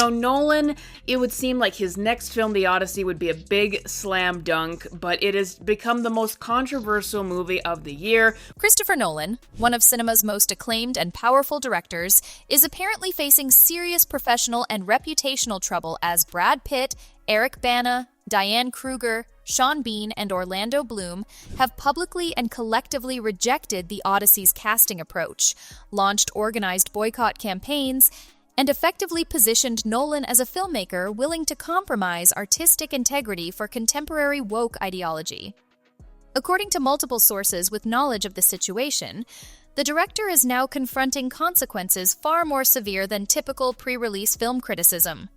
Nolan, it would seem like his next film, The Odyssey, would be a big slam dunk, but it has become the most controversial movie of the year. Christopher Nolan, one of cinema's most acclaimed and powerful directors, is apparently facing serious professional and reputational trouble as Brad Pitt, Eric Bana, Diane Kruger, Sean Bean, and Orlando Bloom have publicly and collectively rejected the Odyssey's casting approach, launched organized boycott campaigns, and effectively positioned Nolan as a filmmaker willing to compromise artistic integrity for contemporary woke ideology. According to multiple sources with knowledge of the situation, the director is now confronting consequences far more severe than typical pre-release film criticism.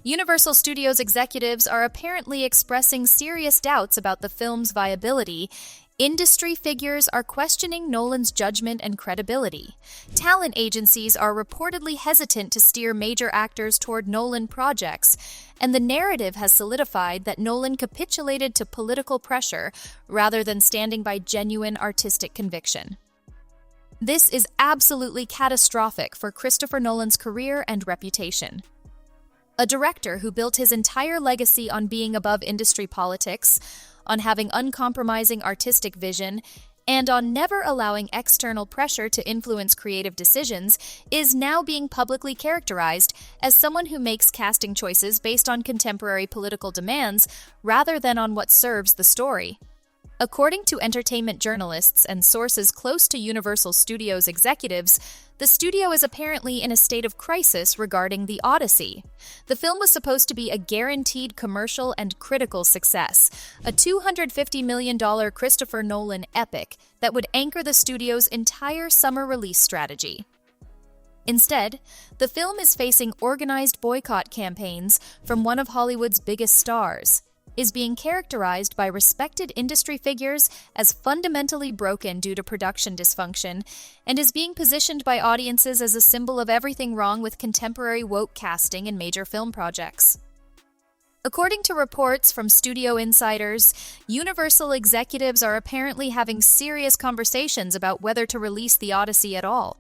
Universal Studios executives are apparently expressing serious doubts about the film's viability. Industry figures are questioning Nolan's judgment and credibility. Talent agencies are reportedly hesitant to steer major actors toward Nolan projects, and the narrative has solidified that Nolan capitulated to political pressure rather than standing by genuine artistic conviction. This is absolutely catastrophic for Christopher Nolan's career and reputation. A director who built his entire legacy on being above industry politics, on having uncompromising artistic vision, and on never allowing external pressure to influence creative decisions, is now being publicly characterized as someone who makes casting choices based on contemporary political demands rather than on what serves the story. According to entertainment journalists and sources close to Universal Studios executives, the studio is apparently in a state of crisis regarding The Odyssey. The film was supposed to be a guaranteed commercial and critical success, a $250 million Christopher Nolan epic that would anchor the studio's entire summer release strategy. Instead, the film is facing organized boycott campaigns from one of Hollywood's biggest stars, is being characterized by respected industry figures as fundamentally broken due to production dysfunction, and is being positioned by audiences as a symbol of everything wrong with contemporary woke casting in major film projects. According to reports from studio insiders, Universal executives are apparently having serious conversations about whether to release The Odyssey at all.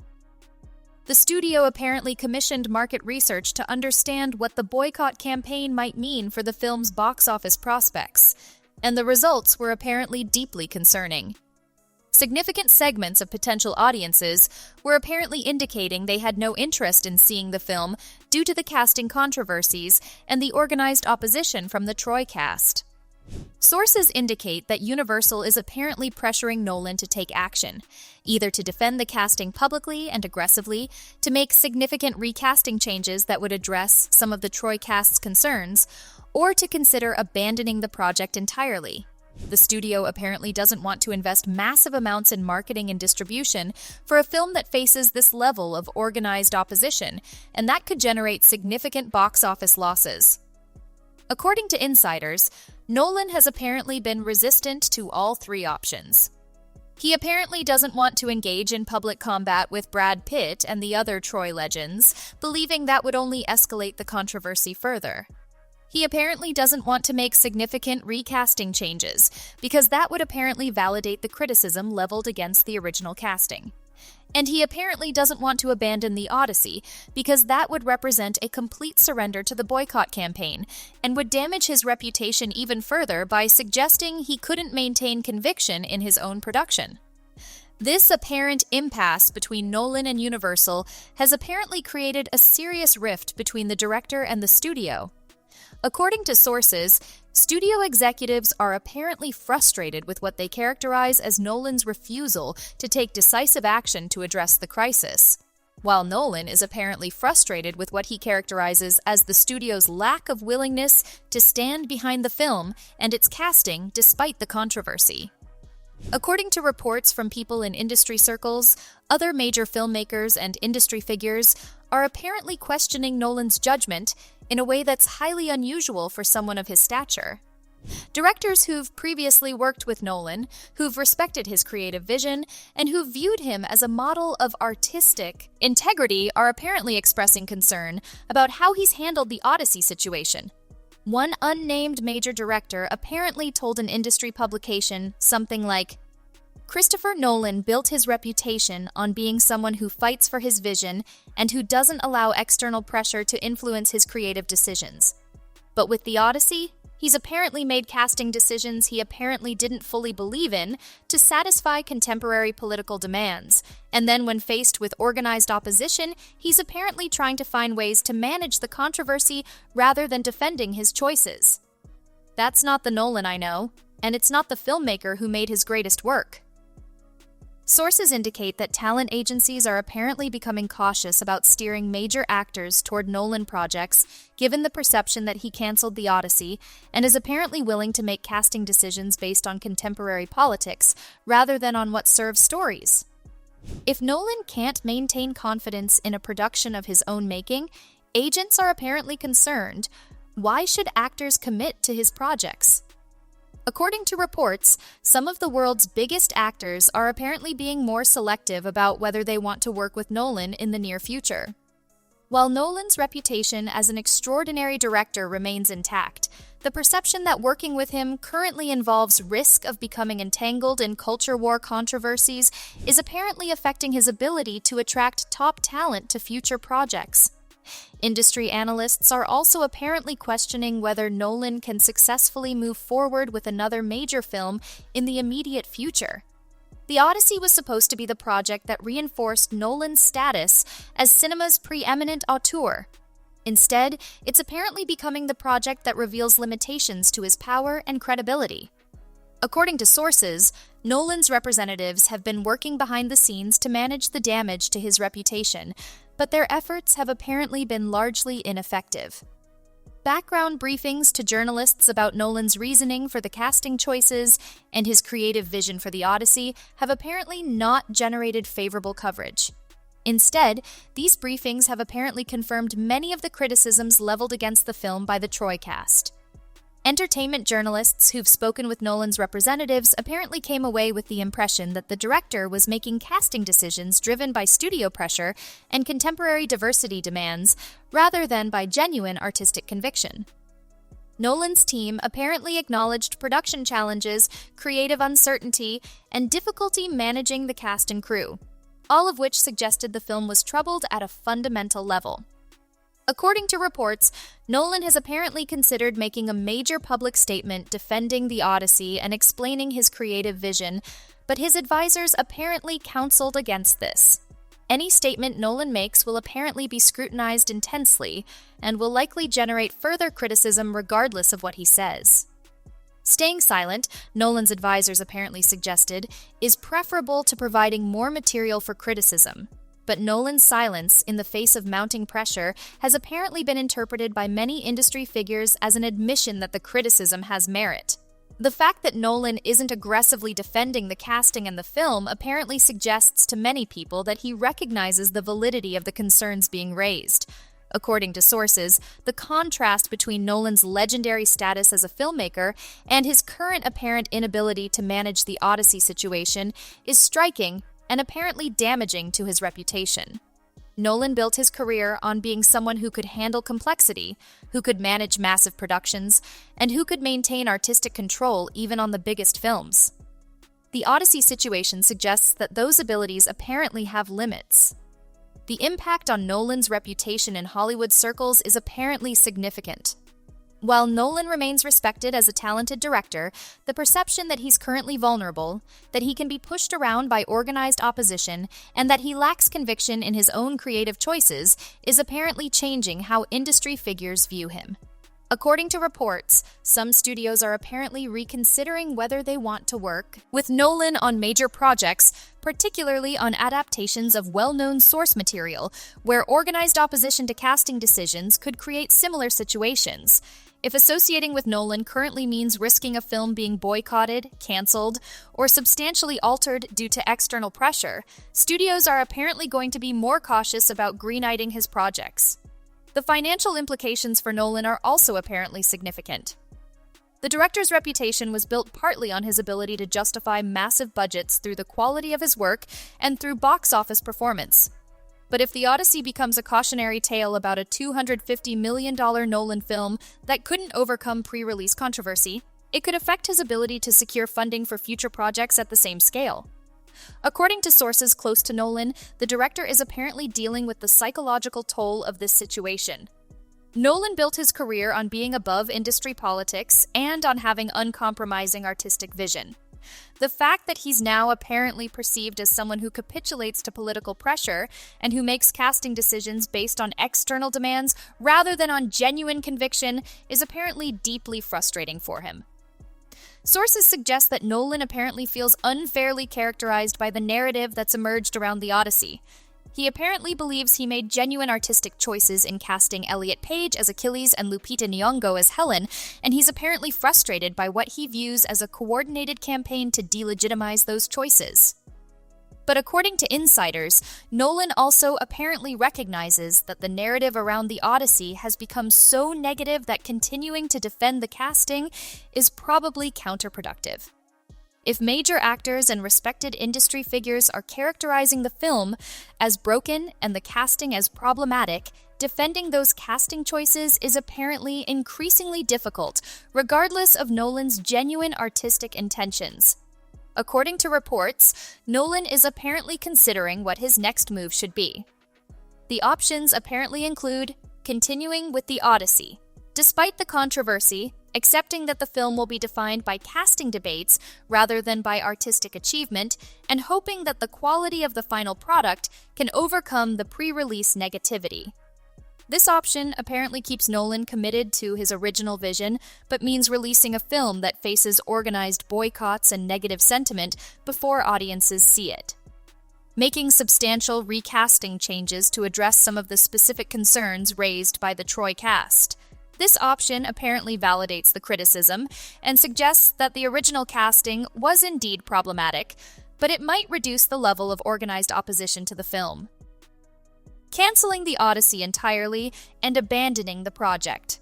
The studio apparently commissioned market research to understand what the boycott campaign might mean for the film's box office prospects, and the results were apparently deeply concerning. Significant segments of potential audiences were apparently indicating they had no interest in seeing the film due to the casting controversies and the organized opposition from the Troy cast. Sources indicate that Universal is apparently pressuring Nolan to take action, either to defend the casting publicly and aggressively, to make significant recasting changes that would address some of the Troy cast's concerns, or to consider abandoning the project entirely. The studio apparently doesn't want to invest massive amounts in marketing and distribution for a film that faces this level of organized opposition, and that could generate significant box office losses. According to insiders, Nolan has apparently been resistant to all three options. He apparently doesn't want to engage in public combat with Brad Pitt and the other Troy legends, believing that would only escalate the controversy further. He apparently doesn't want to make significant recasting changes, because that would apparently validate the criticism leveled against the original casting. And he apparently doesn't want to abandon The Odyssey, because that would represent a complete surrender to the boycott campaign, and would damage his reputation even further by suggesting he couldn't maintain conviction in his own production. This apparent impasse between Nolan and Universal has apparently created a serious rift between the director and the studio. According to sources, studio executives are apparently frustrated with what they characterize as Nolan's refusal to take decisive action to address the crisis, while Nolan is apparently frustrated with what he characterizes as the studio's lack of willingness to stand behind the film and its casting despite the controversy. According to reports from people in industry circles, other major filmmakers and industry figures are apparently questioning Nolan's judgment in a way that's highly unusual for someone of his stature. Directors who've previously worked with Nolan, who've respected his creative vision, and who've viewed him as a model of artistic integrity are apparently expressing concern about how he's handled the Odyssey situation. One unnamed major director apparently told an industry publication something like, Christopher Nolan built his reputation on being someone who fights for his vision and who doesn't allow external pressure to influence his creative decisions. But with the Odyssey, he's apparently made casting decisions he apparently didn't fully believe in to satisfy contemporary political demands, and then when faced with organized opposition, he's apparently trying to find ways to manage the controversy rather than defending his choices. That's not the Nolan I know, and it's not the filmmaker who made his greatest work. Sources indicate that talent agencies are apparently becoming cautious about steering major actors toward Nolan projects, given the perception that he canceled the Odyssey, and is apparently willing to make casting decisions based on contemporary politics, rather than on what serves stories. If Nolan can't maintain confidence in a production of his own making, agents are apparently concerned. Why should actors commit to his projects? According to reports, some of the world's biggest actors are apparently being more selective about whether they want to work with Nolan in the near future. While Nolan's reputation as an extraordinary director remains intact, the perception that working with him currently involves risk of becoming entangled in culture war controversies is apparently affecting his ability to attract top talent to future projects. Industry analysts are also apparently questioning whether Nolan can successfully move forward with another major film in the immediate future. The Odyssey was supposed to be the project that reinforced Nolan's status as cinema's preeminent auteur. Instead, it's apparently becoming the project that reveals limitations to his power and credibility. According to sources, Nolan's representatives have been working behind the scenes to manage the damage to his reputation, but their efforts have apparently been largely ineffective. Background briefings to journalists about Nolan's reasoning for the casting choices and his creative vision for the Odyssey have apparently not generated favorable coverage. Instead, these briefings have apparently confirmed many of the criticisms leveled against the film by the Troy cast. Entertainment journalists who've spoken with Nolan's representatives apparently came away with the impression that the director was making casting decisions driven by studio pressure and contemporary diversity demands, rather than by genuine artistic conviction. Nolan's team apparently acknowledged production challenges, creative uncertainty, and difficulty managing the cast and crew, all of which suggested the film was troubled at a fundamental level. According to reports, Nolan has apparently considered making a major public statement defending the Odyssey and explaining his creative vision, but his advisors apparently counseled against this. Any statement Nolan makes will apparently be scrutinized intensely and will likely generate further criticism regardless of what he says. Staying silent, Nolan's advisors apparently suggested, is preferable to providing more material for criticism. But Nolan's silence, in the face of mounting pressure, has apparently been interpreted by many industry figures as an admission that the criticism has merit. The fact that Nolan isn't aggressively defending the casting and the film apparently suggests to many people that he recognizes the validity of the concerns being raised. According to sources, the contrast between Nolan's legendary status as a filmmaker and his current apparent inability to manage the Odyssey situation is striking and apparently damaging to his reputation. Nolan built his career on being someone who could handle complexity, who could manage massive productions, and who could maintain artistic control even on the biggest films. The Odyssey situation suggests that those abilities apparently have limits. The impact on Nolan's reputation in Hollywood circles is apparently significant. While Nolan remains respected as a talented director, the perception that he's currently vulnerable, that he can be pushed around by organized opposition, and that he lacks conviction in his own creative choices is apparently changing how industry figures view him. According to reports, some studios are apparently reconsidering whether they want to work with Nolan on major projects, particularly on adaptations of well-known source material, where organized opposition to casting decisions could create similar situations. If associating with Nolan currently means risking a film being boycotted, canceled, or substantially altered due to external pressure, studios are apparently going to be more cautious about greenlighting his projects. The financial implications for Nolan are also apparently significant. The director's reputation was built partly on his ability to justify massive budgets through the quality of his work and through box office performance. But if the Odyssey becomes a cautionary tale about a $250 million Nolan film that couldn't overcome pre-release controversy, it could affect his ability to secure funding for future projects at the same scale. According to sources close to Nolan, the director is apparently dealing with the psychological toll of this situation. Nolan built his career on being above industry politics and on having uncompromising artistic vision. The fact that he's now apparently perceived as someone who capitulates to political pressure and who makes casting decisions based on external demands rather than on genuine conviction is apparently deeply frustrating for him. Sources suggest that Nolan apparently feels unfairly characterized by the narrative that's emerged around the Odyssey. He apparently believes he made genuine artistic choices in casting Elliot Page as Achilles and Lupita Nyong'o as Helen, and he's apparently frustrated by what he views as a coordinated campaign to delegitimize those choices. But according to insiders, Nolan also apparently recognizes that the narrative around the Odyssey has become so negative that continuing to defend the casting is probably counterproductive. If major actors and respected industry figures are characterizing the film as broken and the casting as problematic, defending those casting choices is apparently increasingly difficult, regardless of Nolan's genuine artistic intentions. According to reports, Nolan is apparently considering what his next move should be. The options apparently include continuing with the Odyssey. Despite the controversy, accepting that the film will be defined by casting debates rather than by artistic achievement, and hoping that the quality of the final product can overcome the pre-release negativity. This option apparently keeps Nolan committed to his original vision, but means releasing a film that faces organized boycotts and negative sentiment before audiences see it. Making substantial recasting changes to address some of the specific concerns raised by the Troy cast. This option apparently validates the criticism and suggests that the original casting was indeed problematic, but it might reduce the level of organized opposition to the film. Canceling the Odyssey entirely and abandoning the project.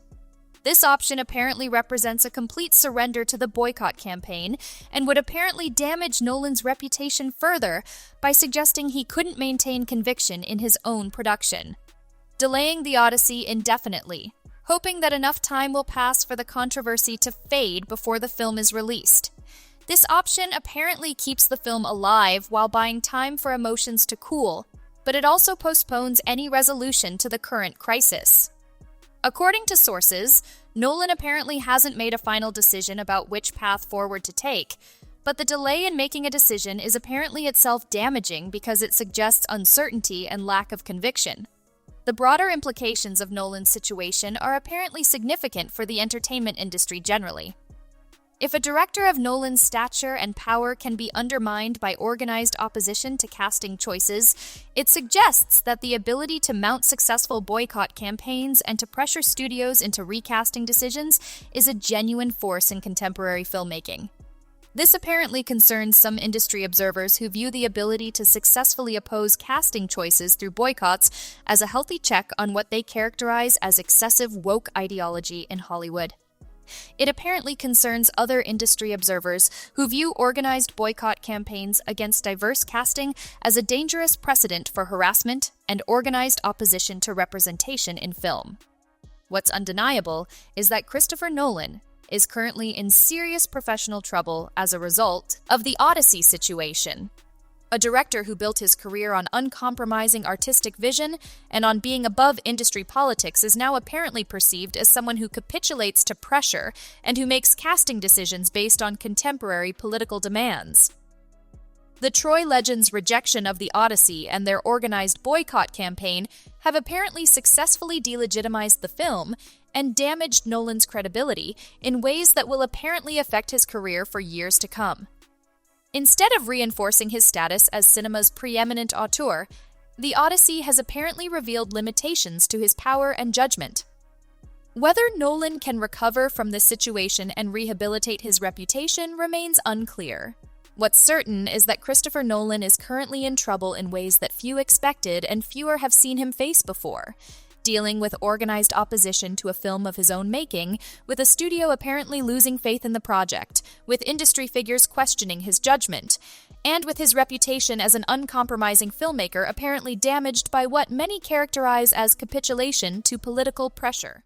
This option apparently represents a complete surrender to the boycott campaign and would apparently damage Nolan's reputation further by suggesting he couldn't maintain conviction in his own production. Delaying the Odyssey indefinitely, hoping that enough time will pass for the controversy to fade before the film is released. This option apparently keeps the film alive while buying time for emotions to cool, but it also postpones any resolution to the current crisis. According to sources, Nolan apparently hasn't made a final decision about which path forward to take, but the delay in making a decision is apparently itself damaging because it suggests uncertainty and lack of conviction. The broader implications of Nolan's situation are apparently significant for the entertainment industry generally. If a director of Nolan's stature and power can be undermined by organized opposition to casting choices, it suggests that the ability to mount successful boycott campaigns and to pressure studios into recasting decisions is a genuine force in contemporary filmmaking. This apparently concerns some industry observers who view the ability to successfully oppose casting choices through boycotts as a healthy check on what they characterize as excessive woke ideology in Hollywood. It apparently concerns other industry observers who view organized boycott campaigns against diverse casting as a dangerous precedent for harassment and organized opposition to representation in film. What's undeniable is that Christopher Nolan is currently in serious professional trouble as a result of the Odyssey situation. A director who built his career on uncompromising artistic vision and on being above industry politics is now apparently perceived as someone who capitulates to pressure and who makes casting decisions based on contemporary political demands. The Troy Legends' rejection of the Odyssey and their organized boycott campaign have apparently successfully delegitimized the film and damaged Nolan's credibility in ways that will apparently affect his career for years to come. Instead of reinforcing his status as cinema's preeminent auteur, the Odyssey has apparently revealed limitations to his power and judgment. Whether Nolan can recover from this situation and rehabilitate his reputation remains unclear. What's certain is that Christopher Nolan is currently in trouble in ways that few expected and fewer have seen him face before, dealing with organized opposition to a film of his own making, with a studio apparently losing faith in the project, with industry figures questioning his judgment, and with his reputation as an uncompromising filmmaker apparently damaged by what many characterize as capitulation to political pressure.